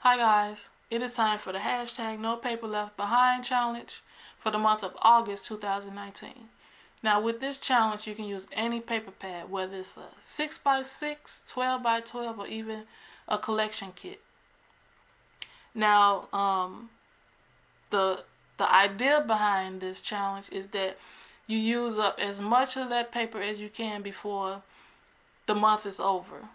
Hi guys, it is time for the hashtag No Paper Left Behind challenge for the month of August 2019. Now with this challenge you can use any paper pad, whether it's a 6x6, 12x12 or even a collection kit. Now the idea behind this challenge is that you use up as much of that paper as you can before the month is over.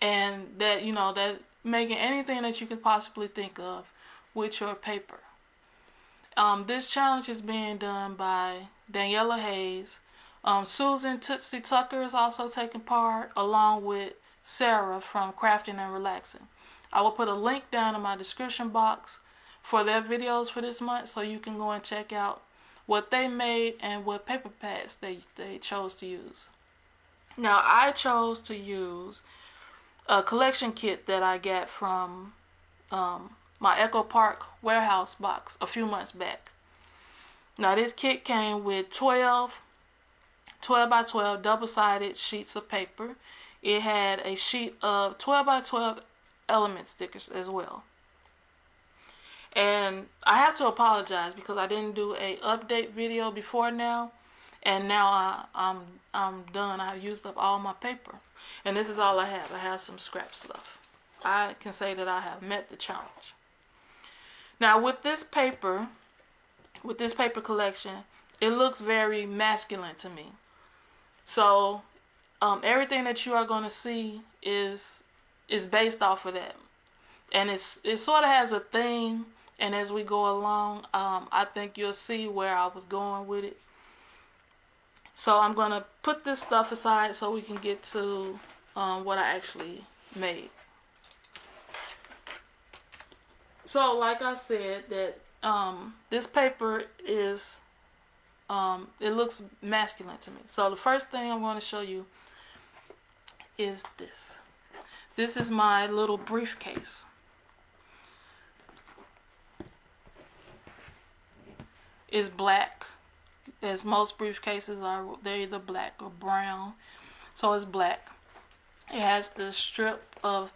And that, that making anything that you could possibly think of with your paper. This challenge is being done by Daniella Hayes. Susan Tootsie Tucker is also taking part, along with Sarah from Crafty and Relaxing. I will put a link down in my description box for their videos for this month, so you can go and check out what they made and what paper pads they chose to use. Now I chose to use a collection kit that I got from my Echo Park warehouse box a few months back. Now this kit came with 12 by 12 double-sided sheets of paper. It had a sheet of 12 by 12 element stickers as well. And I have to apologize because I didn't do a update video before now, and now I'm done. I have used up all my paper, and this is all I have. I have some scraps left. I can say that I have met the challenge. Now with this paper collection, it looks very masculine to me. So everything that you are going to see is based off of that, and it sort of has a theme. And as we go along, I think you'll see where I was going with it. So I'm going to put this stuff aside so we can get to what I actually made. So like I said, that this paper is, it looks masculine to me. So the first thing I'm going to show you is this. This is my little briefcase. It's black, as most briefcases are. They're either black or brown, so it's black. It has the strip of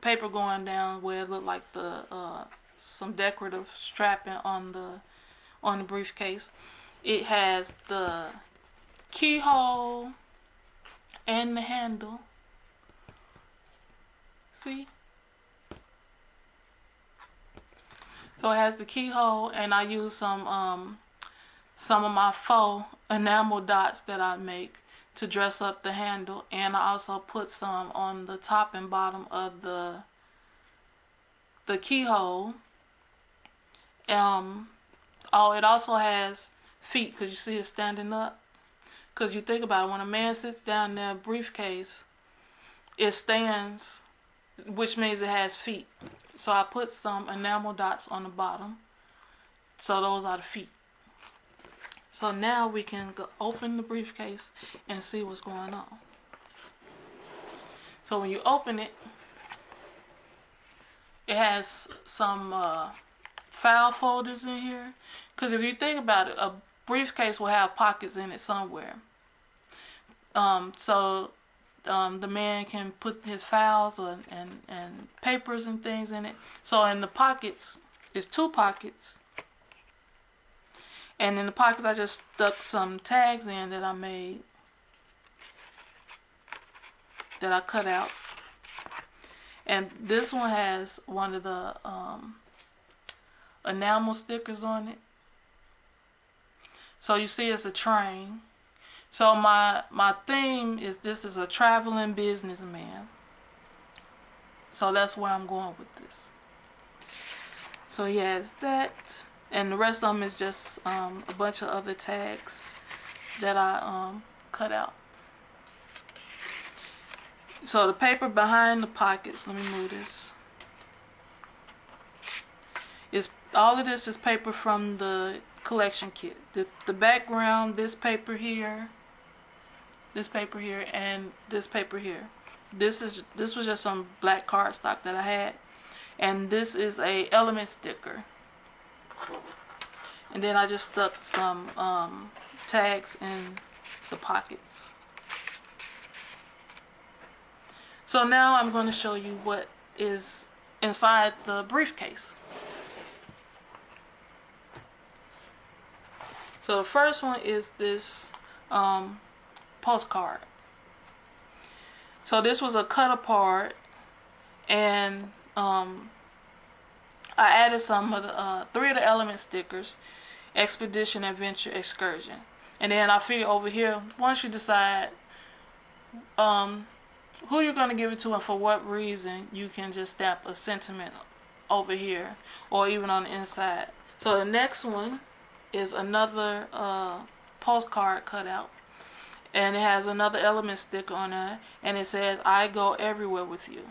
paper going down where it looked like some decorative strapping on the briefcase. It has the keyhole and the handle. See? So it has the keyhole, and I use some of my faux enamel dots that I make to dress up the handle, and I also put some on the top and bottom of the keyhole. Oh, it also has feet, because you see it standing up. Because you think about it, when a man sits down in a briefcase, it stands, which means it has feet. So I put some enamel dots on the bottom. So those are the feet. So now we can go open the briefcase and see what's going on. So when you open it, it has some file folders in here. Because if you think about it, a briefcase will have pockets in it somewhere. The man can put his files and papers and things in it. So in the pockets, there's 2 pockets. And in the pockets I just stuck some tags in that I made, that I cut out. And this one has one of the enamel stickers on it. So you see it's a train. So my theme is, this is a traveling businessman. So that's where I'm going with this. So he has that, and the rest of them is just a bunch of other tags that I cut out. So the paper behind the pockets, let me move this. All of this is paper from the collection kit. The background, this paper here, and this paper here. This was just some black cardstock that I had, and this is a element sticker. And then I just stuck some tags in the pockets. So now I'm going to show you what is inside the briefcase. So the first one is this postcard. So this was a cut apart, and I added some of the 3 of the element stickers, expedition, adventure, excursion. And then I figure over here, once you decide who you're going to give it to and for what reason, you can just stamp a sentiment over here or even on the inside. So the next one is another postcard cutout, and it has another element sticker on it, and it says, I go everywhere with you.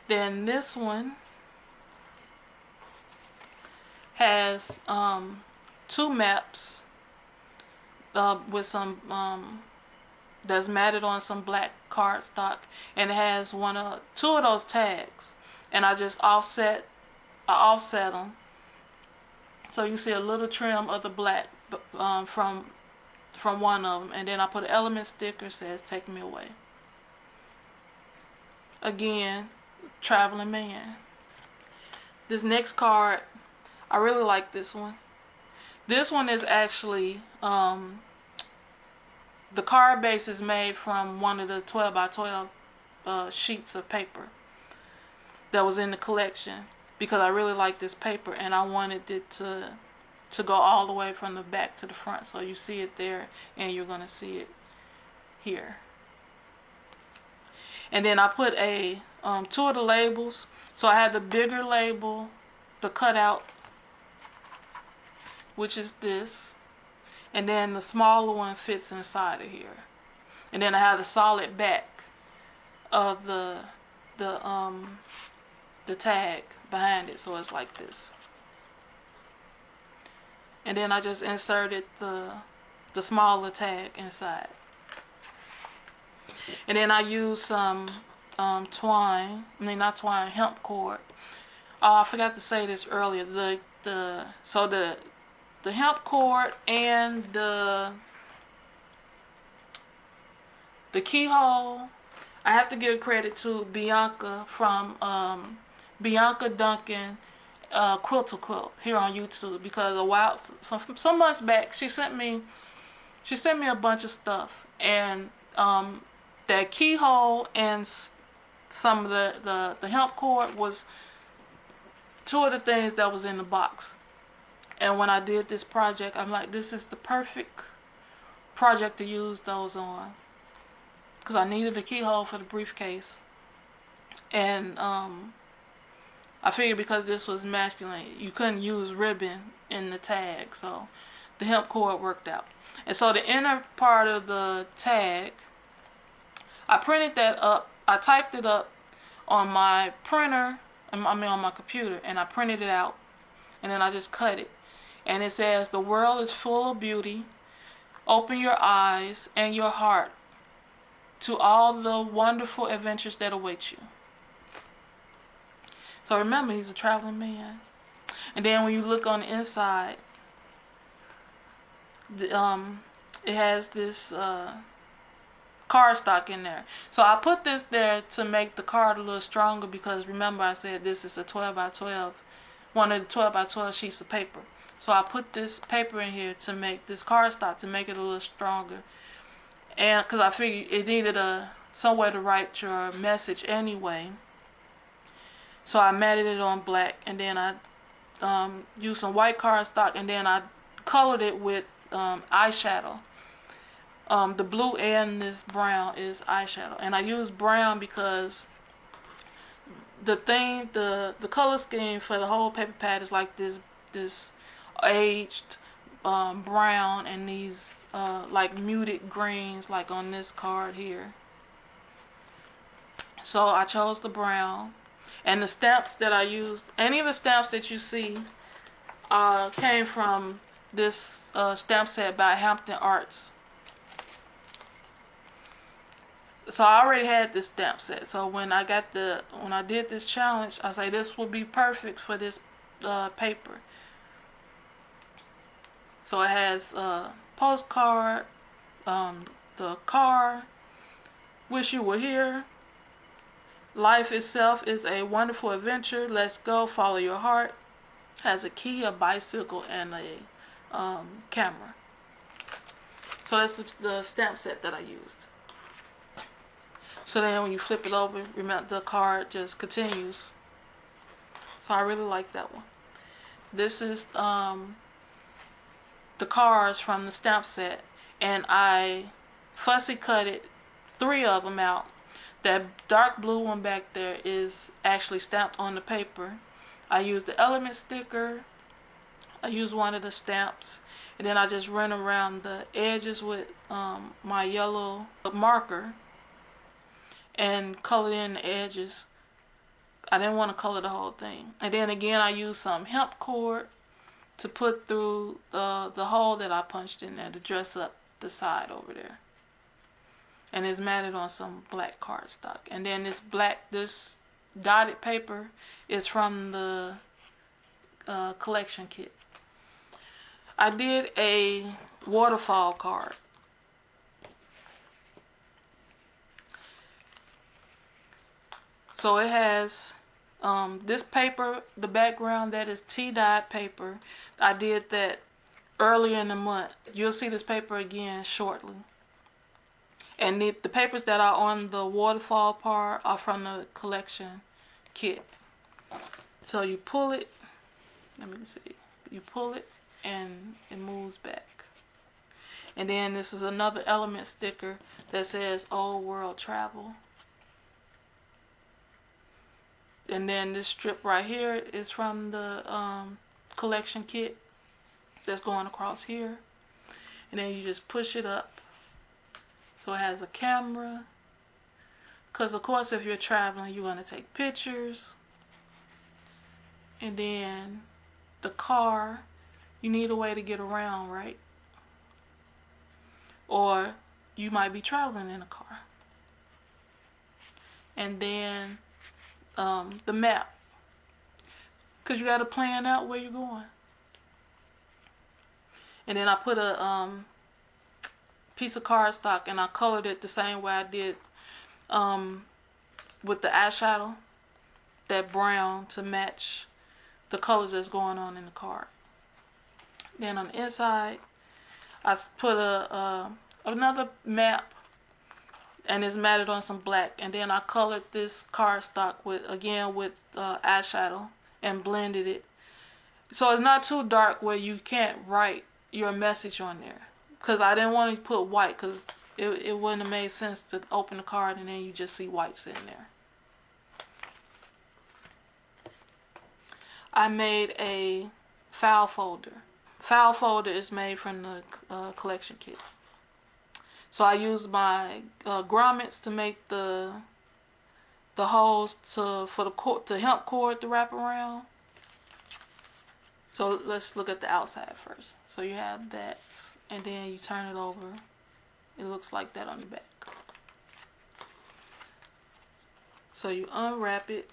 Then this one has 2 maps with some that's matted on some black cardstock, and it has 2 of those tags, and I just offset them, so you see a little trim of the black from one of them, and then I put an element sticker, says take me away. Again, traveling man. This next card, I really like this one. This one is actually the card base is made from one of the 12 by 12 sheets of paper that was in the collection, because I really like this paper and I wanted it to go all the way from the back to the front, so you see it there and you're gonna see it here. And then I put 2 of the labels. So I had the bigger label, the cutout, which is this, and then the smaller one fits inside of here. And then I have the solid back of the tag behind it, so it's like this. And then I just inserted the smaller tag inside. And then I used some hemp cord. I forgot to say this earlier. The hemp cord and the keyhole, I have to give credit to Bianca from Bianca Duncan Quilt to Quilt here on YouTube, because some months back she sent me a bunch of stuff, and that keyhole and some of the hemp cord was 2 of the things that was in the box. And when I did this project, I'm like, this is the perfect project to use those on, because I needed a keyhole for the briefcase, and I figured because this was masculine, you couldn't use ribbon in the tag, so the hemp cord worked out. And so the inner part of the tag, I printed that up. I typed it up on my printer, on my computer, and I printed it out, and then I just cut it. And it says, the world is full of beauty. Open your eyes and your heart to all the wonderful adventures that await you. So remember, he's a traveling man. And then when you look on the inside, it has this cardstock in there. So I put this there to make the card a little stronger, because remember I said this is a 12 by 12, one of the 12 by 12 sheets of paper. So I put this paper in here to make this cardstock, to make it a little stronger. And because I figured it needed somewhere to write your message anyway. So I matted it on black, and then I used some white cardstock, and then I colored it with eyeshadow. The blue and this brown is eyeshadow, and I use brown because the color scheme for the whole paper pad is like this aged brown, and these like muted greens, like on this card here. So I chose the brown. And the stamps that I used, any of the stamps that you see, came from this stamp set by Hampton Arts. So I already had this stamp set. So when I did this challenge, I say this would be perfect for this paper. So it has postcard, the car, wish you were here, Life itself is a wonderful adventure. Let's go, follow your heart. Has a key, a bicycle, and a camera. So that's the stamp set that I used. So then when you flip it over, remember the card just continues. So I really like that one. This is the cards from the stamp set, and I fussy cutted 3 of them out. That dark blue one back there is actually stamped on the paper. I used the element sticker. I used one of the stamps, and then I just ran around the edges with my yellow marker and colored in the edges. I didn't want to color the whole thing. And then again, I used some hemp cord to put through the hole that I punched in there to dress up the side over there. And it's matted on some black cardstock. And then this dotted paper is from the collection kit. I did a waterfall card. So it has this paper, the background, that is tea-dyed paper. I did that earlier in the month. You'll see this paper again shortly. And the papers that are on the waterfall part are from the collection kit. So you pull it, let me see, you pull it and it moves back. And then this is another element sticker that says Old World Travel. And then this strip right here is from the collection kit that's going across here. And then you just push it up. So it has a camera. Because of course if you're traveling, you're going to take pictures. And then the car, you need a way to get around, right? Or you might be traveling in a car. And then the map, because you got to plan out where you're going. And then I put a piece of cardstock and I colored it the same way I did with the eyeshadow, that brown, to match the colors that's going on in the card. Then on the inside, I put another map, and it's matted on some black. And then I colored this cardstock with eyeshadow and blended it. So it's not too dark where you can't write your message on there. Because I didn't want to put white, because it wouldn't have made sense to open the card and then you just see white sitting there. I made a file folder. File folder is made from the collection kit. So I used my grommets to make the holes for the hemp cord to wrap around. So let's look at the outside first. So you have that, and then you turn it over. It looks like that on the back. So you unwrap it.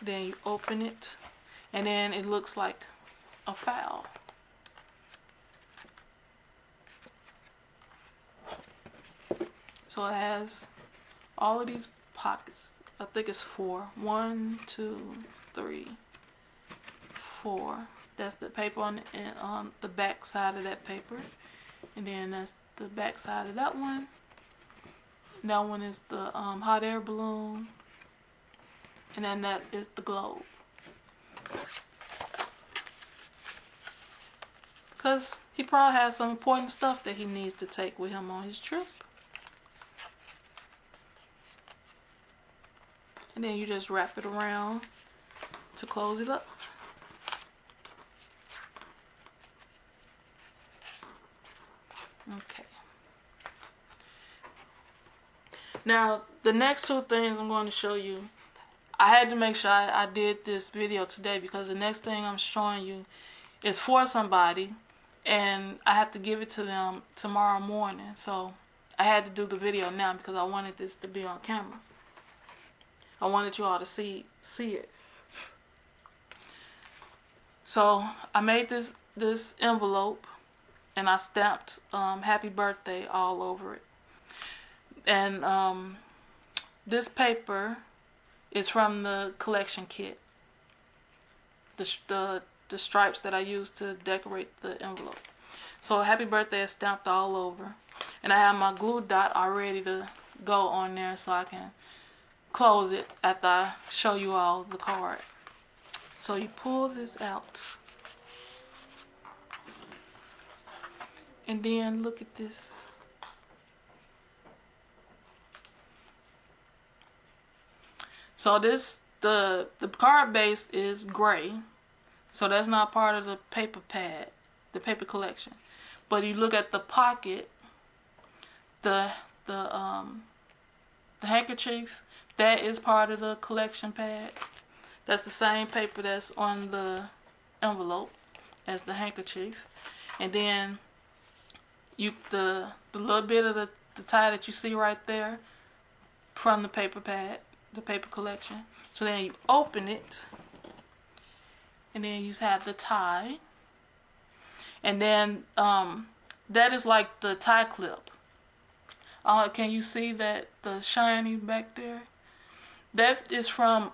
Then you open it, and then it looks like a file. So it has all of these pockets. I think it's 4. 1, 2, 3, 4. That's the paper on the back side of that paper. And then that's the back side of that one. That one is the hot air balloon. And then that is the globe. Because he probably has some important stuff that he needs to take with him on his trip. And then you just wrap it around to close it up. Okay. Now, the next 2 things I'm going to show you, I had to make sure I did this video today, because the next thing I'm showing you is for somebody, and I have to give it to them tomorrow morning. So I had to do the video now because I wanted this to be on camera. I wanted you all to see it. So I made this envelope, and I stamped happy birthday all over it. And this paper is from the collection kit. The stripes that I used to decorate the envelope. So happy birthday is stamped all over. And I have my glue dot all ready to go on there so I can close it after I show you all the card. So you pull this out. And then look at this. So this, the card base is gray. So that's not part of the paper pad, the paper collection. But you look at the pocket, the handkerchief, that is part of the collection pad. That's the same paper that's on the envelope as the handkerchief. And then the little bit of the tie that you see right there from the paper pad, the paper collection. So then you open it, and then you have the tie. And then that is like the tie clip. Can you see that, the shiny back there? That is from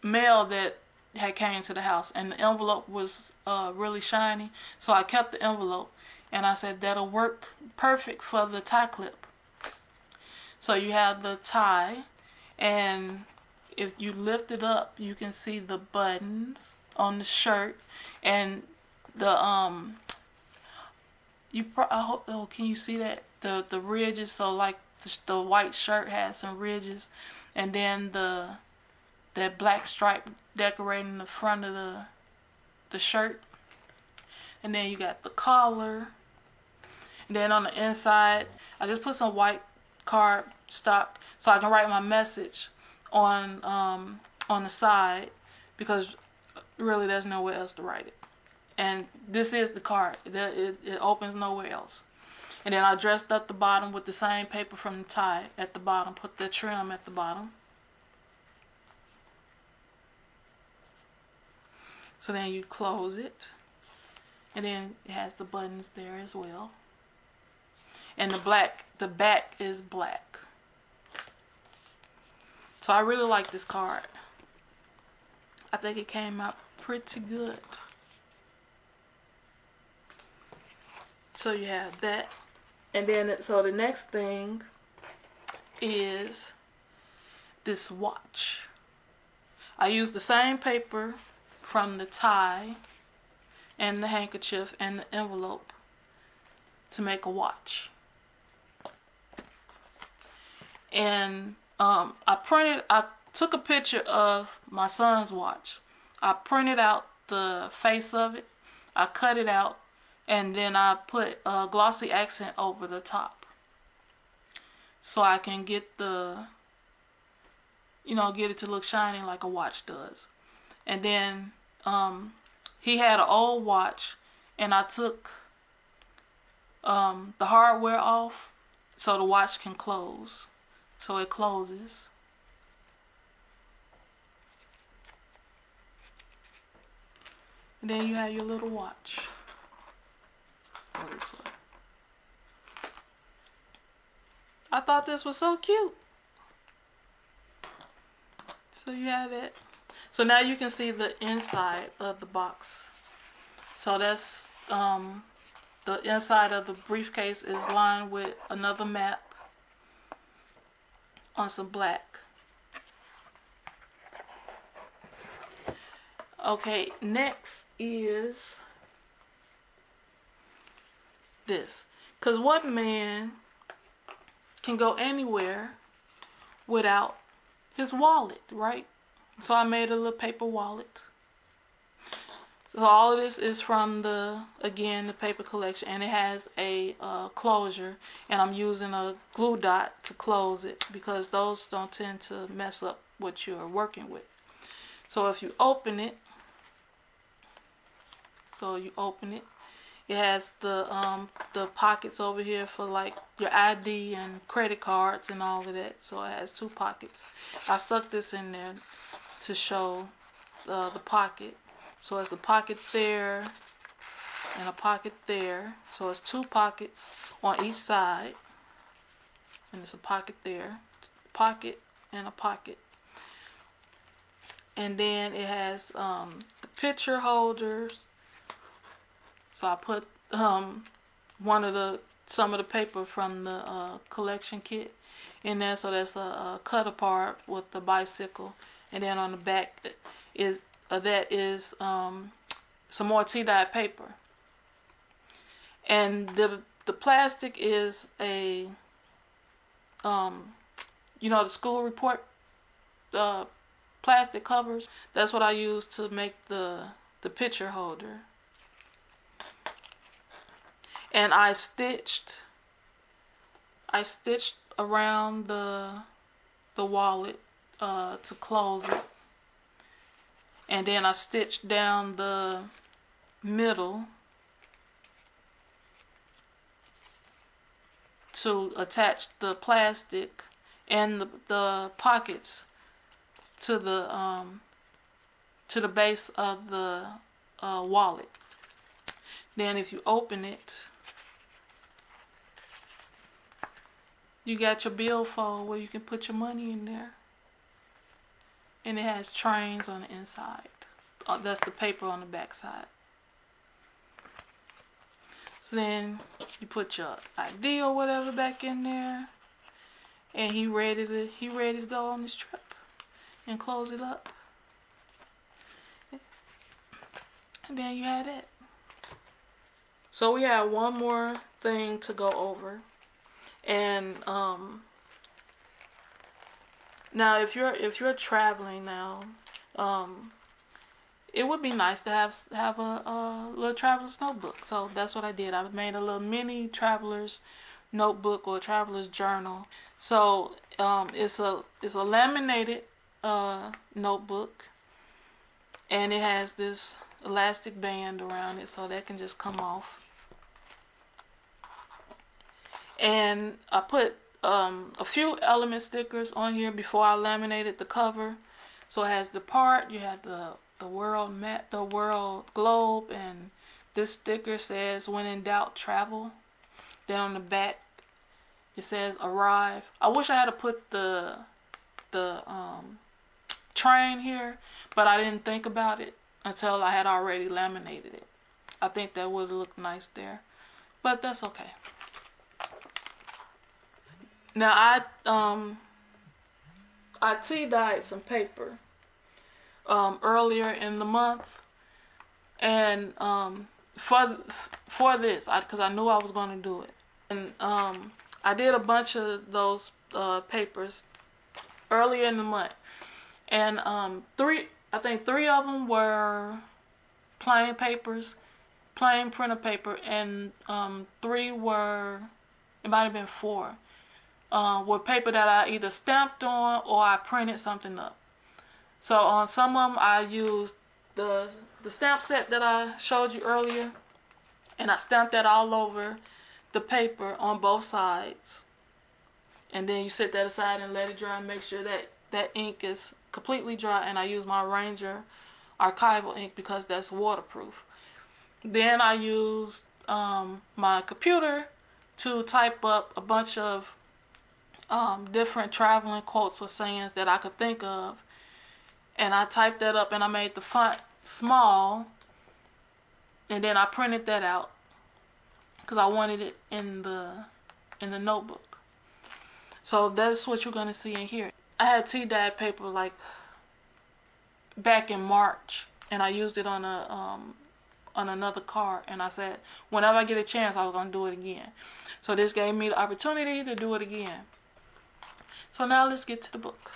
mail that had came to the house, and the envelope was really shiny, so I kept the envelope, and I said that'll work perfect for the tie clip. So you have the tie, and if you lift it up, you can see the buttons on the shirt, and the can you see that, the ridges? So like the white shirt has some ridges, and then that black stripe decorating the front of the shirt. And then you got the collar, and then on the inside I just put some white card stock so I can write my message on the side, because really there's nowhere else to write it. And this is the card. It opens nowhere else. And then I dressed up the bottom with the same paper from the tie at the bottom. Put the trim at the bottom. So then you close it. And then it has the buttons there as well. And the back is black. So I really like this card. I think it came out pretty good. So you have that. And then, so the next thing is this watch. I used the same paper from the tie and the handkerchief and the envelope to make a watch. And I took a picture of my son's watch. I printed out the face of it. I cut it out. And then I put a glossy accent over the top, so I can get get it to look shiny like a watch does. And then he had an old watch, and I took the hardware off so the watch can close. So it closes. And then you have your little watch. This way. I thought this was so cute. So you have it. So now you can see the inside of the box. So that's the inside of the briefcase is lined with another map on some black. Okay, next is this, because what man can go anywhere without his wallet, right? So I made a little paper wallet. So all of this is from the paper collection, and it has a closure, and I'm using a glue dot to close it because those don't tend to mess up what you're working with. So if you open it, it has the pockets over here for like your ID and credit cards and all of that. So it has 2 pockets. I stuck this in there to show the pocket. So it's a pocket there and a pocket there. So it's 2 pockets on each side. and it's a pocket there, pocket and a pocket. And then it has the picture holders. So I put some of the paper from the collection kit in there. So that's a cut apart with the bicycle, and then on the back is some more tea-dyed paper. And the plastic is a the school report plastic covers. That's what I use to make the picture holder. And I stitched around the wallet to close it. And then I stitched down the middle to attach the plastic and the pockets to the base of the wallet. Then if you open it, you got your billfold where you can put your money in there. And it has trains on the inside. That's the paper on the back side. So then you put your ID or whatever back in there, and he ready to go on this trip, and close it up. And then you had it. So we have one more thing to go over, and now if you're traveling now, it would be nice to have a little traveler's notebook. So that's what I did. I made a little mini traveler's notebook or traveler's journal. So it's a laminated notebook, and it has this elastic band around it, so that can just come off. And I put a few element stickers on here before I laminated the cover. So it has the part, you have the world map, the world globe, and this sticker says "When in doubt, travel." Then on the back it says "Arrive." I wish I had to put the train here, but I didn't think about it until I had already laminated it. I think that would have looked nice there, but that's okay. Now I tea-dyed some paper earlier in the month, and for this, because I knew I was going to do it, and I did a bunch of those papers earlier in the month, and I think three of them were plain papers, plain printer paper, and three were, it might have been four, were paper that I either stamped on or I printed something up. So on some of them I used the stamp set that I showed you earlier, and I stamped that all over the paper on both sides. And then you set that aside and let it dry and make sure that ink is completely dry, and I use my Ranger archival ink because that's waterproof. Then I used my computer to type up a bunch of different traveling quotes or sayings that I could think of, and I typed that up and I made the font small, and then I printed that out because I wanted it in the notebook. So that's what you're gonna see in here. I had tea-dyed paper like back in March, and I used it on another card, and I said whenever I get a chance I was gonna do it again. So this gave me the opportunity to do it again. So now let's get to the book.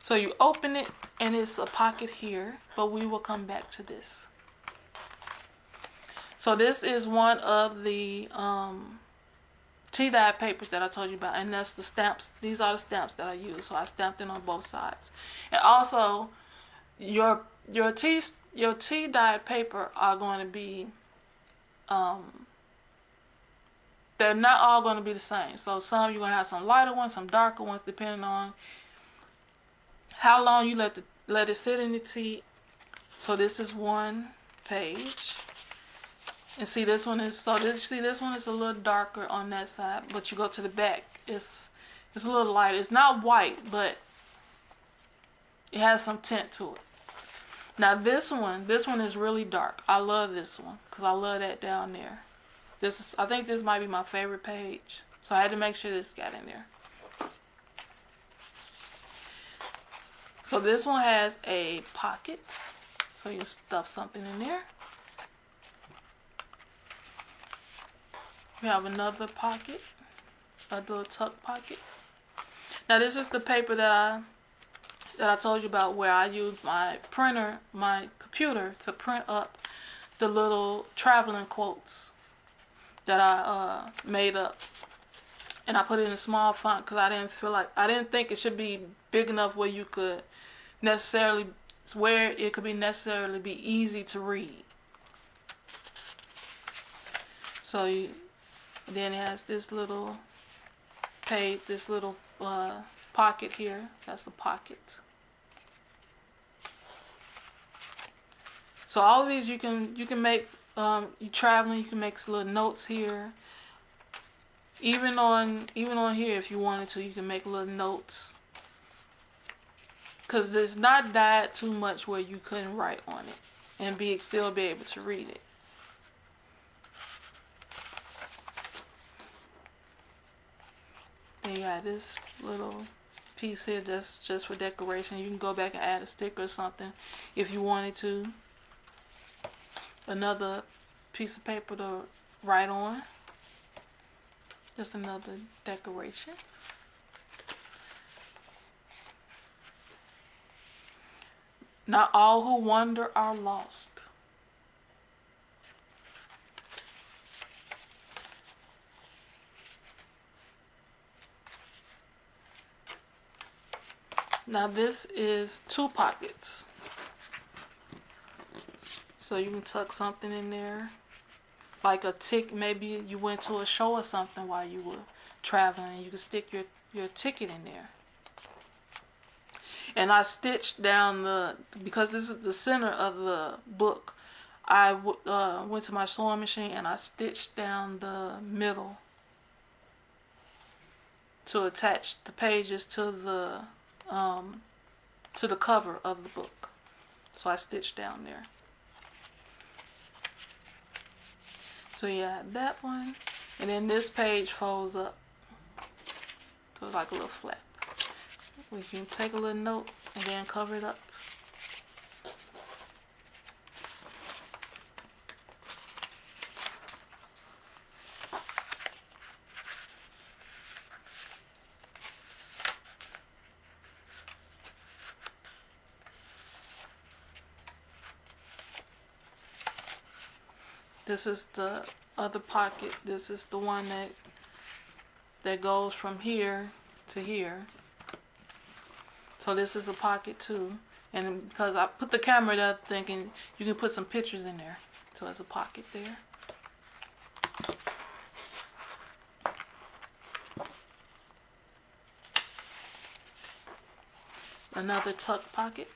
So you open it and it's a pocket here, but we will come back to this. So this is one of the tea-dyed papers that I told you about, and that's the stamps. These are the stamps that I use, so I stamped it on both sides. And also your tea-dyed paper are going to be they're not all going to be the same. So some you're going to have some lighter ones, some darker ones, depending on how long you let it sit in the tea. So this is one page, And see, this one is, so this, see, this one is a little darker on that side, but you go to the back, it's a little lighter. It's not white, but it has some tint to it. Now this one is really dark. I love this one because I love that down there. This is, I think this might be my favorite page, so I had to make sure this got in there. So this one has a pocket, so you stuff something in there. We have another pocket, a little tuck pocket. Now this is the paper that I told you about, where I use my printer, my computer, to print up the little traveling quotes that I made up, and I put it in a small font because I didn't think it should be big enough where you could necessarily, where it could be necessarily be easy to read. So then it has this little page, this little pocket here. That's the pocket. So all of these you can make, you traveling, you can make little notes here. Even on here, if you wanted to, you can make little notes. Cause it's not dyed too much where you couldn't write on it and still be able to read it. And you got this little piece here that's just for decoration. You can go back and add a sticker or something if you wanted to. Another piece of paper to write on. Just another decoration. Not all who wander are lost. Now this is 2 pockets. So you can tuck something in there. Like a tick, maybe you went to a show or something while you were traveling, and you can stick your ticket in there. And I stitched down because this is the center of the book, I went to my sewing machine and I stitched down the middle to attach the pages to the cover of the book. So I stitched down there. So yeah, that one, and then this page folds up, so it's like a little flap. We can take a little note and then cover it up. This is the other pocket. This is the one that goes from here to here. So this is a pocket too. And because I put the camera there thinking you can put some pictures in there. So there's a pocket there. Another tuck pocket.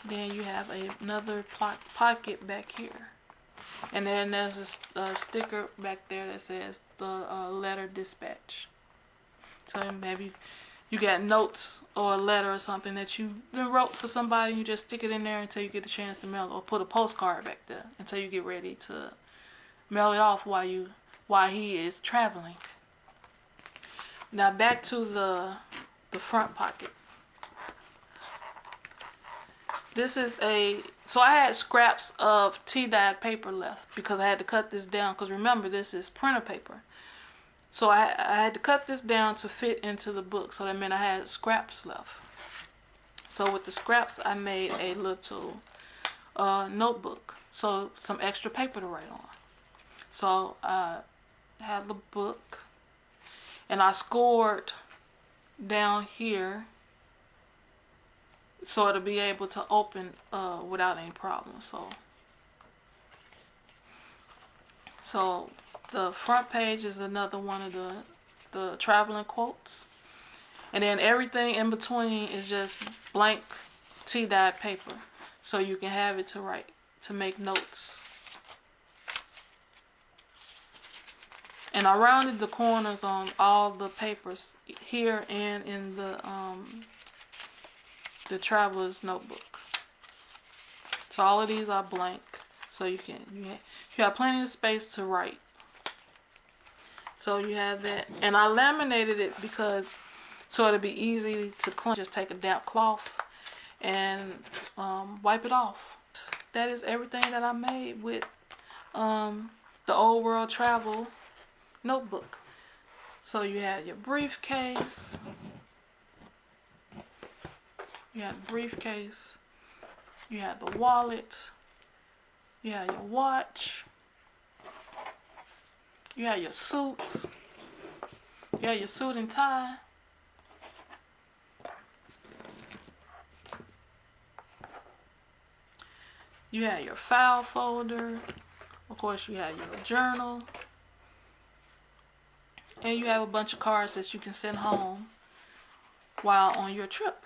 Then you have another pocket back here. And then there's a sticker back there that says the letter dispatch. So maybe you got notes or a letter or something that you wrote for somebody. You just stick it in there until you get the chance to mail it, or put a postcard back there until you get ready to mail it off while he is traveling. Now back to the front pocket. This is so I had scraps of tea-dyed paper left because I had to cut this down, because remember, this is printer paper. So I had to cut this down to fit into the book, so that meant I had scraps left. So with the scraps, I made a little notebook, so some extra paper to write on. So I had the book, and I scored down here so it'll be able to open without any problem. So The front page is another one of the traveling quotes. And then everything in between is just blank tea-dyed paper. So you can have it to write, to make notes. And I rounded the corners on all the papers here and in the traveler's notebook. So all of these are blank. So you have plenty of space to write. So you have that. And I laminated it because so it'll be easy to clean. Just take a damp cloth and wipe it off. That is everything that I made with the Old World Travel notebook. So you have your briefcase. You have the briefcase. You have the wallet. You have your watch. You have your suit. You have your suit and tie. You have your file folder. Of course, you have your journal. And you have a bunch of cards that you can send home while on your trip.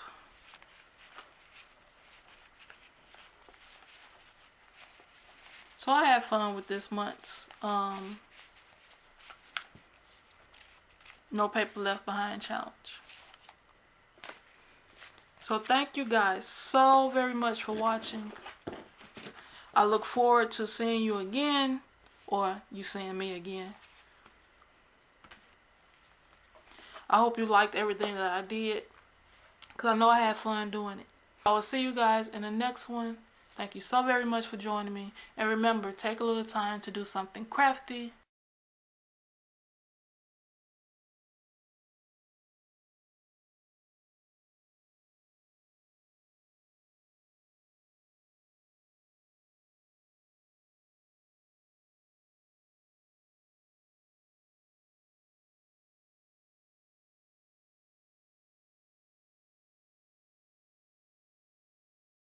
So I had fun with this month's No Paper Left Behind challenge. So thank you guys so very much for watching. I look forward to seeing you again, or you seeing me again. I hope you liked everything that I did, because I know I had fun doing it. I will see you guys in the next one. Thank you so very much for joining me. And remember, take a little time to do something crafty